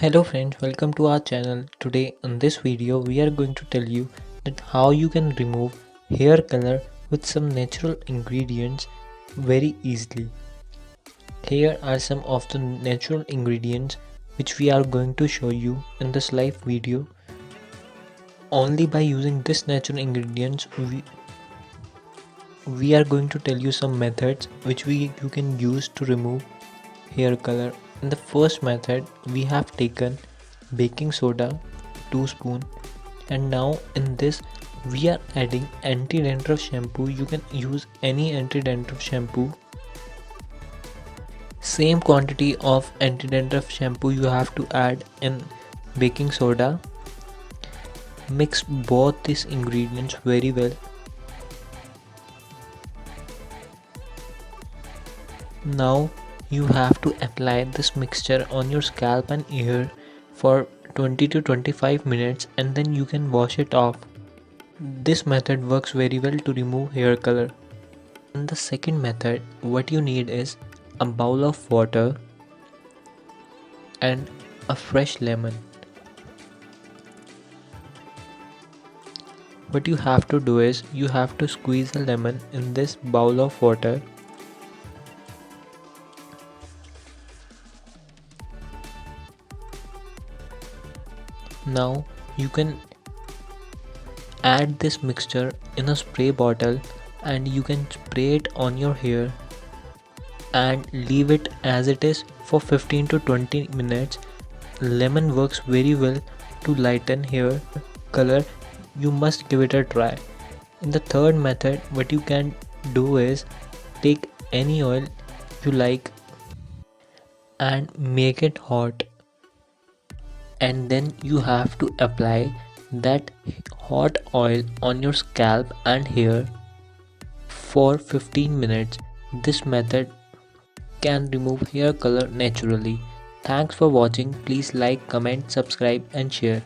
Hello friends, welcome to our channel. Today in this video we are going to tell you that how you can remove hair color with some natural ingredients very easily. Here are some of the natural ingredients which we are going to show you in this live video. Only by using this natural ingredients we are going to tell you some methods which you can use to remove hair color. In the first method we have taken baking soda 2 spoon, and now in this we are adding anti-dandruff shampoo. You can use any anti-dandruff shampoo. Same quantity of anti-dandruff shampoo you have to add in baking soda. Mix both these ingredients very well. Now you have to apply this mixture on your scalp and ear for 20 to 25 minutes, and then you can wash it off. This method works very well to remove hair color. In the second method, what you need is a bowl of water and a fresh lemon. What you have to do is you have to squeeze a lemon in this bowl of water. Now you can add this mixture in a spray bottle and you can spray it on your hair and leave it as it is for 15 to 20 minutes. Lemon works very well to lighten hair color. You must give it a try. In the third method, what you can do is take any oil you like and make it hot, and then you have to apply that hot oil on your scalp and hair for 15 minutes. This method can remove hair color naturally. Thanks for watching. Please like, comment, subscribe and share.